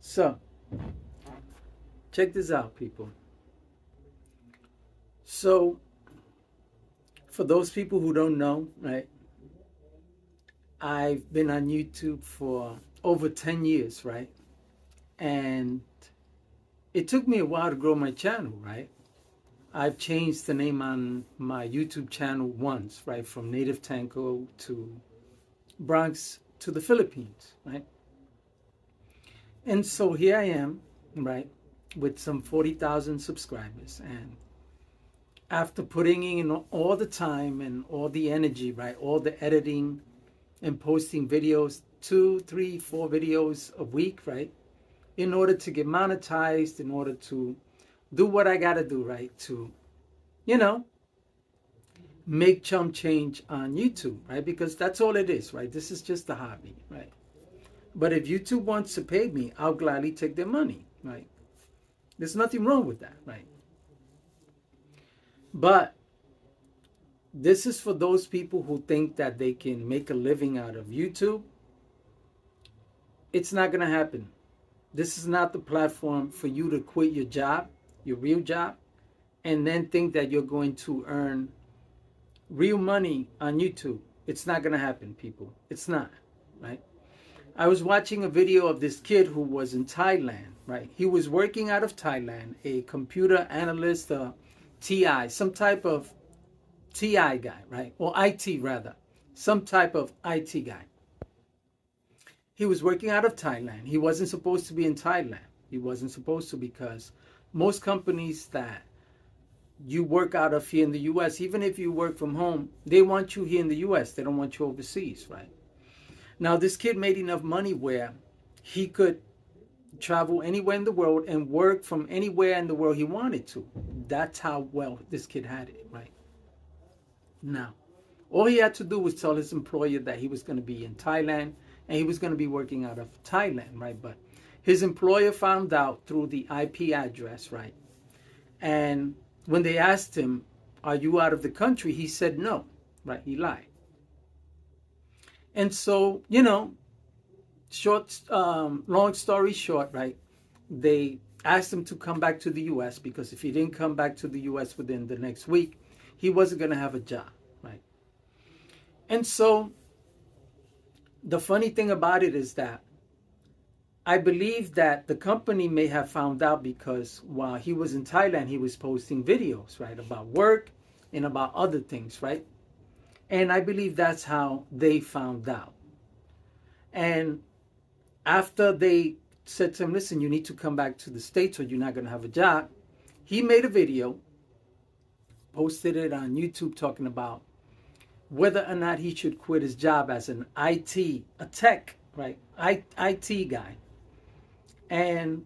So, check this out, people. So, for those people who don't know, right, I've been on YouTube for over 10 years, right? And it took me a while to grow my channel, right? I've changed the name on my YouTube channel once, right? From Native Tango to Bronx to the Philippines, right? And so here I am, right, with some 40,000 subscribers. And after putting in all the time and all the energy, right, all the editing and posting videos, 2, 3, 4 videos a week, right, in order to get monetized, in order to do what I got to do, right, to, you know, make chump change on YouTube, right, because that's all it is, right? This is just a hobby, right? But if YouTube wants to pay me, I'll gladly take their money, right? There's nothing wrong with that, right? But this is for those people who think that they can make a living out of YouTube. It's not going to happen. This is not the platform for you to quit your job, your real job, and then think that you're going to earn real money on YouTube. It's not going to happen, people. It's not, right? I was watching a video of this kid who was in Thailand, right? He was working out of Thailand, a computer analyst, TI, some type of TI guy, right? Or IT rather, some type of IT guy. He was working out of Thailand. He wasn't supposed to be in Thailand. He wasn't supposed to, because most companies that you work out of here in the US, even if you work from home, they want you here in the US. They don't want you overseas, right? Now, this kid made enough money where he could travel anywhere in the world and work from anywhere in the world he wanted to. That's how well this kid had it, right? Now, all he had to do was tell his employer that he was going to be in Thailand and he was going to be working out of Thailand, right? But his employer found out through the IP address, right? And when they asked him, "Are you out of the country?" he said no, right? He lied. And so, long story short, right? They asked him to come back to the U.S. because if he didn't come back to the U.S. within the next week, he wasn't going to have a job, right? And so the funny thing about it is that I believe that the company may have found out because while he was in Thailand, he was posting videos, right, about work and about other things, right? And I believe that's how they found out. And after they said to him, "Listen, you need to come back to the States or you're not going to have a job," he made a video, posted it on YouTube talking about whether or not he should quit his job as an IT, a tech, right, IT guy, and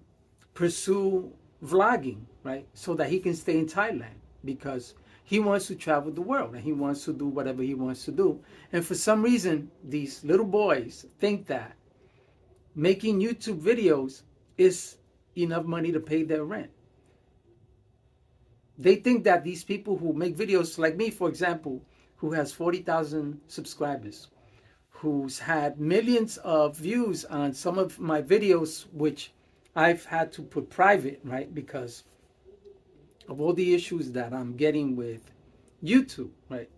pursue vlogging, right, so that he can stay in Thailand, because he wants to travel the world and he wants to do whatever he wants to do. And for some reason, these little boys think that making YouTube videos is enough money to pay their rent. They think that these people who make videos, like me, for example, who has 40,000 subscribers, who's had millions of views on some of my videos, which I've had to put private, right, because of all the issues that I'm getting with YouTube, right?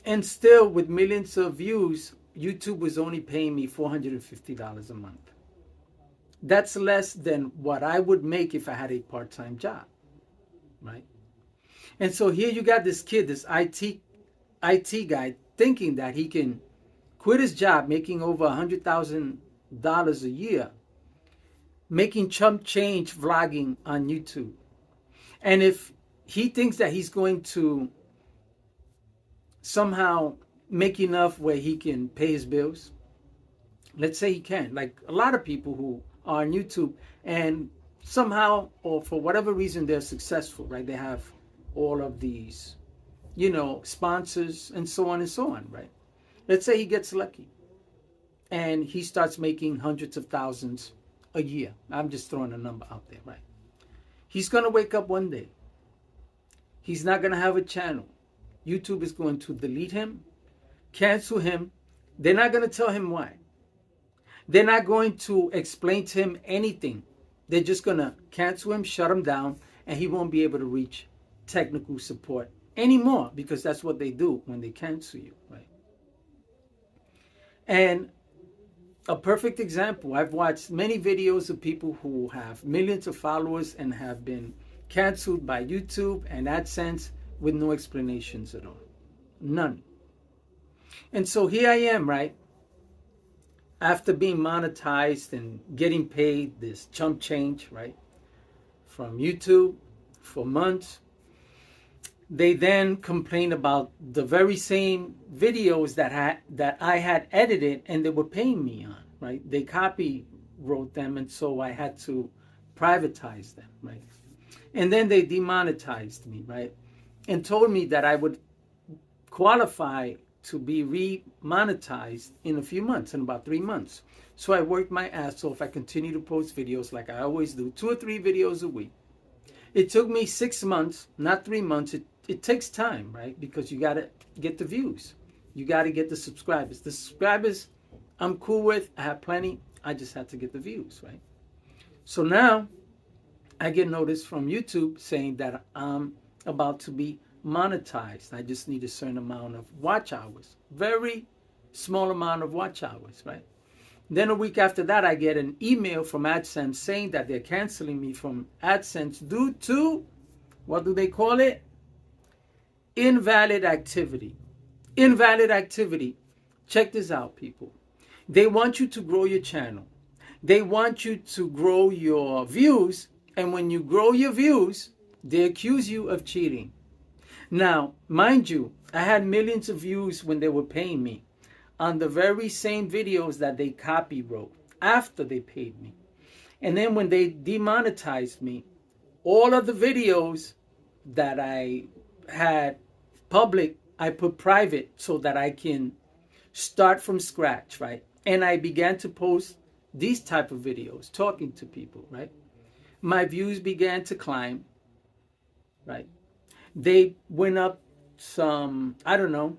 And still, with millions of views, YouTube was only paying me $450 a month. That's less than what I would make if I had a part-time job, right? And so here you got this kid, this IT guy, thinking that he can quit his job, making over $100,000 a year, making chump change vlogging on YouTube. And if he thinks that he's going to somehow make enough where he can pay his bills, let's say he can, like a lot of people who are on YouTube and somehow, or for whatever reason, they're successful, right? They have all of these, sponsors and so on, right? Let's say he gets lucky and he starts making hundreds of thousands a year. I'm just throwing a number out there, right? He's going to wake up one day. He's not going to have a channel. YouTube is going to delete him, cancel him. They're not going to tell him why. They're not going to explain to him anything. They're just going to cancel him, shut him down, and he won't be able to reach technical support anymore, because that's what they do when they cancel you, right? And a perfect example, I've watched many videos of people who have millions of followers and have been canceled by YouTube and AdSense with no explanations at all. None. And so here I am, right? After being monetized and getting paid this chump change, right, from YouTube for months, they then complained about the very same videos that I had edited and they were paying me on, right? They copywrote them, and so I had to privatize them, right? And then they demonetized me, right? And told me that I would qualify to be re-monetized in a few months, in about 3 months. So I worked my ass off. I continue to post videos like I always do, 2 or 3 videos a week. It took me 6 months, not 3 months. It takes time, right? Because you got to get the views. You got to get the subscribers. The subscribers I'm cool with. I have plenty. I just had to get the views, right? So now I get notice from YouTube saying that I'm about to be monetized. I just need a certain amount of watch hours. Very small amount of watch hours, right? Then a week after that, I get an email from AdSense saying that they're canceling me from AdSense due to, what do they call it? Invalid activity. Invalid activity. Check this out, people. They want you to grow your channel. They want you to grow your views. And when you grow your views, they accuse you of cheating. Now, mind you, I had millions of views when they were paying me on the very same videos that they copywrote after they paid me. And then when they demonetized me, all of the videos that I had public, I put private so that I can start from scratch, right? And I began to post these type of videos, talking to people, right? My views began to climb, right? They went up some, I don't know,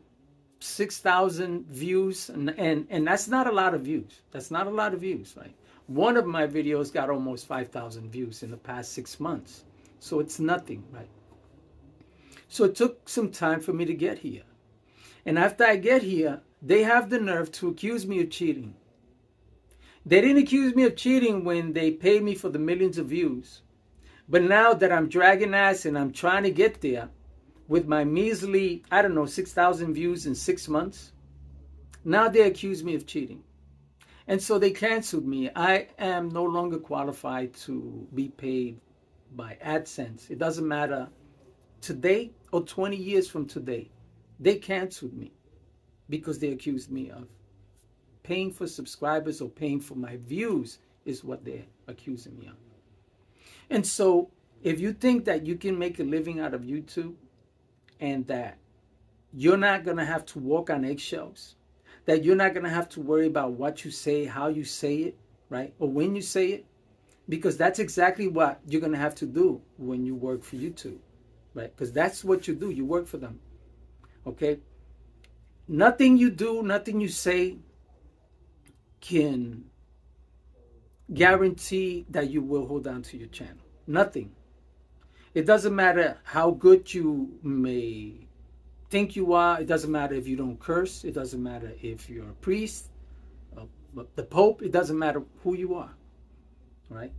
6,000 views, and that's not a lot of views. That's not a lot of views, right? One of my videos got almost 5,000 views in the past 6 months. So it's nothing, right? So it took some time for me to get here. And after I get here, they have the nerve to accuse me of cheating. They didn't accuse me of cheating when they paid me for the millions of views. But now that I'm dragging ass and I'm trying to get there with my measly, I don't know, 6,000 views in 6 months, now they accuse me of cheating. And so they canceled me. I am no longer qualified to be paid by AdSense. It doesn't matter today or 20 years from today. They canceled me because they accused me of paying for subscribers or paying for my views is what they're accusing me of. And so if you think that you can make a living out of YouTube and that you're not going to have to walk on eggshells, that you're not going to have to worry about what you say, how you say it, right? Or when you say it, because that's exactly what you're going to have to do when you work for YouTube, right? Because that's what you do. You work for them, okay? Nothing you do, nothing you say can guarantee that you will hold on to your channel. Nothing. It doesn't matter how good you may think you are. It doesn't matter if you don't curse. It doesn't matter if you're a priest, the Pope. It doesn't matter who you are, right?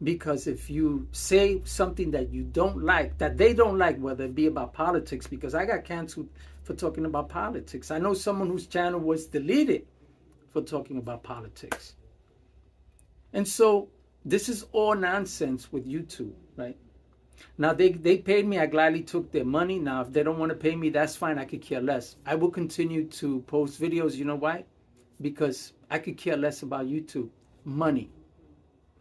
Because if you say something that you don't like, that they don't like, whether it be about politics, because I got canceled for talking about politics. I know someone whose channel was deleted for talking about politics. And so this is all nonsense with YouTube, right? Now, they paid me. I gladly took their money. Now, if they don't want to pay me, that's fine. I could care less. I will continue to post videos. You know why? Because I could care less about YouTube money,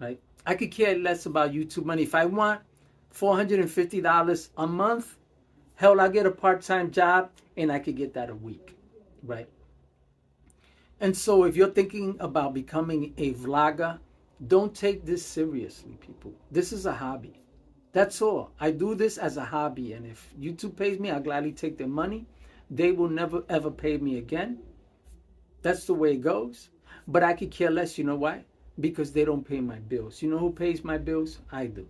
right? I could care less about YouTube money. If I want $450 a month, hell, I'll get a part-time job and I could get that a week, right? And so if you're thinking about becoming a vlogger, don't take this seriously, people. This is a hobby. That's all. I do this as a hobby. And if YouTube pays me, I'll gladly take their money. They will never, ever pay me again. That's the way it goes. But I could care less. You know why? Because they don't pay my bills. You know who pays my bills? I do.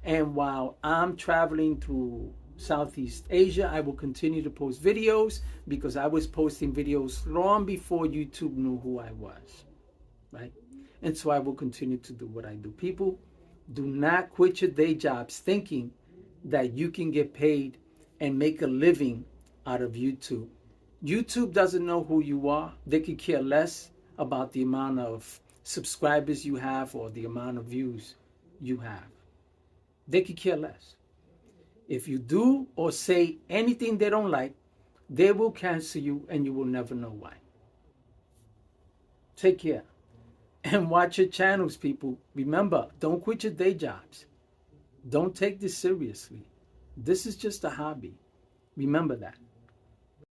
And while I'm traveling through Southeast Asia, I will continue to post videos because I was posting videos long before YouTube knew who I was, right? And so I will continue to do what I do. People, do not quit your day jobs thinking that you can get paid and make a living out of YouTube. YouTube doesn't know who you are. They could care less about the amount of subscribers you have or the amount of views you have. They could care less. If you do or say anything they don't like, they will cancel you and you will never know why. Take care. And watch your channels, people. Remember, don't quit your day jobs. Don't take this seriously. This is just a hobby. Remember that.